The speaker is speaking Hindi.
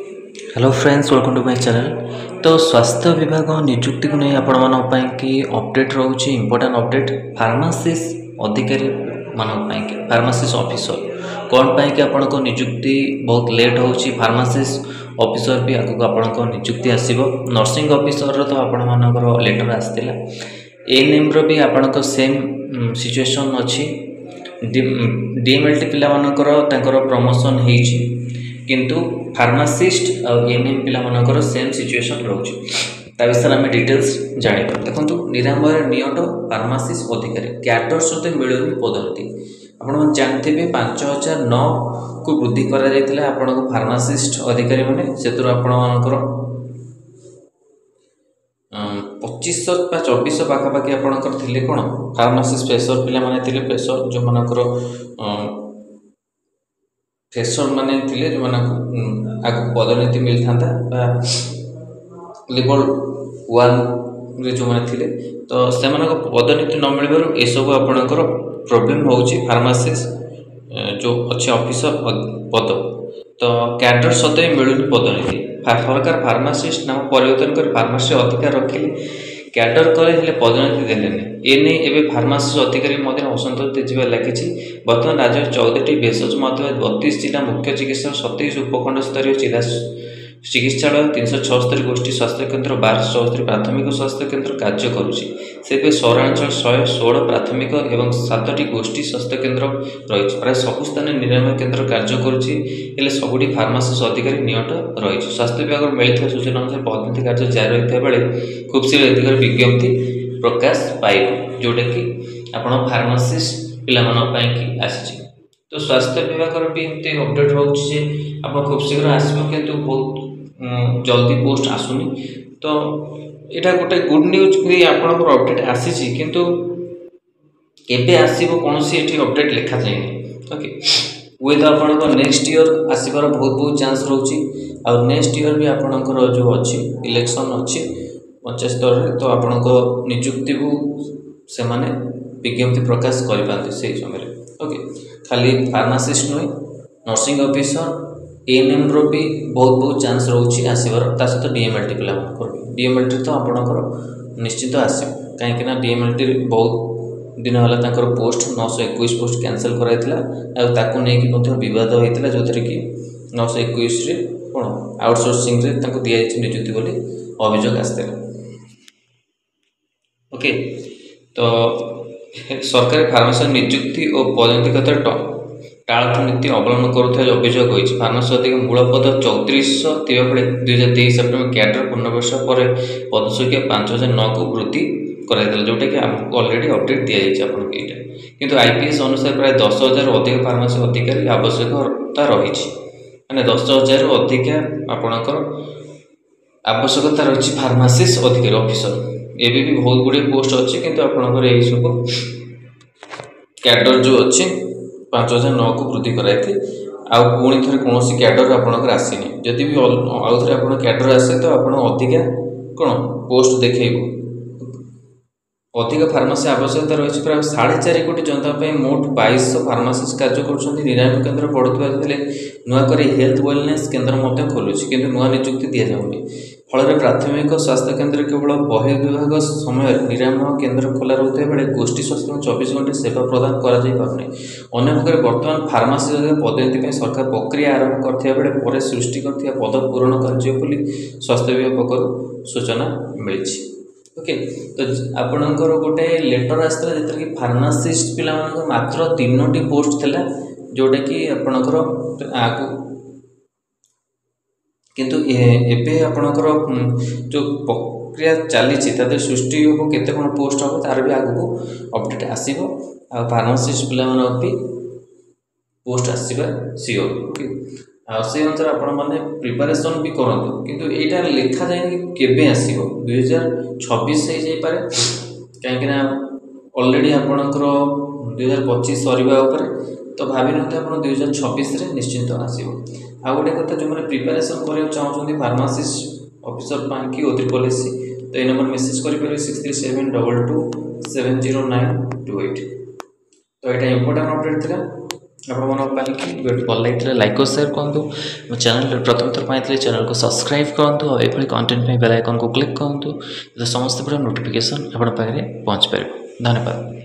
Hello friends, welcome to my channel. तो स्वास्थ्य विभाग नियुक्ति को नहीं आपण अपडेट रोचे इंपोर्टेंट अपडेट फार्मासीस्ट अधिकारी मान फार्मासीस्ट ऑफिसर कौन पाई कि आपण को नियुक्ति बहुत लेट होची। फार्मासीस्ट ऑफिसर भी आगु आपण को नियुक्ति आसीबो। नर्सिंग ऑफिसर तो आपण मानकर लेटर आसतिला। एएनएम रो भी आपण को सेम सिचुएशन अछि। डीएमएलटी पिला मानकर तांकर प्रमोशन हेची किंतु फार्मासिस्ट और एएनएम पिला मानकर सेम सिचुएशन रोचे। ता विषय आम डिटेल्स जानिबा। देखंतु निरामय नियट फार्मासिस्ट अधिकारी क्याडर सहित मिलुनी पदोन्नति आपण जानथिबे 5009 को वृद्धि करा जायतिला। आपण को फार्मासिस्ट अधिकारी माने सेतुर आपण मानकर 2500 बा 2400 पाखापाखि आपणकर थिले कोन फार्मासिस्ट फ्रेशर पिला माने थिले। फ्रेशर जो मानकर फ्रेशर माने थिले जो माने आगु पदोन्नति मिल थांता लेवल 1 रे जो माने थिले तो से माने पदोन्नति न मिलबार ए सब आपणकर प्रॉब्लम होउची। फार्मासिस्ट जो अच्छे ऑफिसर पद तो कैडर सते मिलुनी पदोन्नति। सरकार फार्मासिस्ट नाम परिवर्तन कर फार्मासी अधिकार रखिले कैडर करे हेले पदोन्नति देलेनी। ए नै एबे फार्मासिस्ट अधिकारी मध्ये असंतोष तेजिबा लागिछि। वर्तमान राज्य 14 टी भेषज मध्ये 32 जिला मुख्य चिकित्सक 27 उपखंड स्तरीय जिला चिकित्सालय 376 गोष्ठी स्वास्थ्य केन्द्र 1274 प्राथमिक स्वास्थ्य केन्द्र कार्य करुछि। से सहरांचल 116 प्राथमिक एवं 7टी गोष्ठी स्वास्थ्य केन्द्र रही। प्राय सबु स्थान निरामय केन्द्र कार्य करुछि हेले सबुठी फार्मासिस्ट अधिकारी नियट रही। स्वास्थ्य विभाग मिलता सूचना अनुसार पदोन्नति कार्य जारी रही बेले खूब शीघ्र अधिकार विज्ञप्ति प्रकाश पाइब जोटा कि आपण फार्मासिस्ट पिलामानकी आसी। तो स्वास्थ्य विभाग भी एमती अपडेट रोचे जे आप खूब शीघ्र आसो किंतु बहुत जल्दी पोस्ट आसुनी। तो यहाँ गोटे गुड न्यूज भी आपंकर अपडेट आसी किंतु केबे आसीबो कोनोसी एठी अपडेट लिखा जायनी। ओके विद आपनकर नेक्स्ट ईयर आसीबार बहुत बहुत चांस रहउची। और नेक्स्ट ईयर भी आपनकर जो अछि इलेक्शन अछि पंचायत स्तर रे तो आपनको नियुक्ति को से माने विज्ञप्ति प्रकाश करि पाते से समय। ओके खाली फार्मासिस्ट नुई नर्सिंग ऑफिसर एएनएम रो भी बहुत बहुत चांस रहउची आसीबार। ता सहित डीएमएलटी पिला डीएमएलटी तो आपनकर निश्चित आसी कहीं ना डीएमएलटी बहुत दिन होला तांकर पोस्ट 921 पोस्ट कैंसिल कराइतिला और ताकू नै कि मध्ये विवाद होइतिला जोथरे कि 921 रे कोन आउटसोर्सिंग रे तांको दिया जाय नियुक्ति बोली अभियोग आस्ते। ओके तो सरकारी फार्मासी नियुक्ति और पदोन्नति कथा टाळत नीति अवलंबन करुवा अभियोग होइछि। फार्मासी अधिकारी मूल पद 3400 थिबा बेले 2023 सेप्टेम्बर कैडर पुनर्वर्ष पर पदसंख्या 5009 को वृद्धि कराइला जोटा कि हमको ऑलरेडी अपडेट दिया जाइए आपन के एटा। किंतु आईपीएस अनुसार प्राय 10,000 अधिक फार्मासी अधिकारी आवश्यकता रही माने 10,000 अधिक आपनकर आवश्यकता रही फार्मासिस्ट अधिकारी ऑफिसर। एबे भी बहुत गुडे पोस्ट अच्छे किंतु आपनकर एही सब कैडर जो अच्छे 5009 को वृद्धि कराई आउ पुणी थे कौन कैडर आपंकर आसनी। जदि भी आउ थे आप कैडर आसे तो आप अधिका कौन पोस्ट देखेबू। अधिक फार्मासी आवश्यकता रही प्राय 4.5 कोटी जनता मोट 2200 फार्मासिस्ट कार्य कर निरामय केन्द्र बढ़ुवा बेले नुआक हेल्थ वेलनेस केन्द्र खोलुଛି किंतु नुआ नियुक्ति दि जाऊनी। फल प्राथमिक स्वास्थ्य केन्द्र केवल बहिर्विभाग समय निरामय केन्द्र खोला रोकता बेले गोष्ठी स्वास्थ्य 24 घंटे सेवा प्रदान करें। अन्य प्रकार वर्तमान फार्मासी पदोन्नति सरकार प्रक्रिया आरंभ कर सृष्टि कर पद पूरण कर स्वास्थ्य विभाग पक्षर सूचना मिली। ओके तो आपणकर गोटे लेटर आसला जो कि फार्मासिस्ट पिला मात्र 3टी पोस्ट थिला जोटा कि आपणकर आगु किंतु एबे आपणकर जो प्रक्रिया चली सृष्टि हो केते कोन पोस्ट हो तार भी आगु अपडेट आसीबो। आ फार्मासिस्ट पिला भी पोस्ट आसीबा सियोर। ओके आ से अनुसार आपण माने प्रिपरेशन भी करंतु किंतु एटा लिखा जाय केबे आसीबो 2026 से जाय पारे काहे ना ऑलरेडी आपणकर 2025 सरीबा ऊपर तो भाबी नते आपण 2026 रे निश्चित आसीबो। आ गोटे कथा जो मैंने प्रिपरेशन करने चाहते फार्मासिस्ट ऑफिसर पाई ओथ्री पॉलिसी तो ये नंबर मेसेज करेंगे 6372270928। तो यहाँ इंपोर्टेंट अपडेट था ଆପଣମାନଙ୍କ ପାଇଁ କି ଭିଡ଼ିଓ ଭଲ ଲାଗିଥିଲେ ଲାଇକ୍ ଓ ସେୟାର କରନ୍ତୁ। ମୋ ଚ୍ୟାନେଲରେ ପ୍ରଥମ ଥର ପାଇଁ ଥିଲେ ଚ୍ୟାନେଲକୁ ସବସ୍କ୍ରାଇବ୍ କରନ୍ତୁ ଆଉ ଏଭଳି କଣ୍ଟେଣ୍ଟ ପାଇଁ ବେଲ୍ ଆଇକନ୍କୁ କ୍ଲିକ୍ କରନ୍ତୁ। ସମସ୍ତେ ପୁରା ନୋଟିଫିକେସନ୍ ଆପଣଙ୍କ ପାଖରେ ପହଞ୍ଚିପାରିବ। ଧନ୍ୟବାଦ।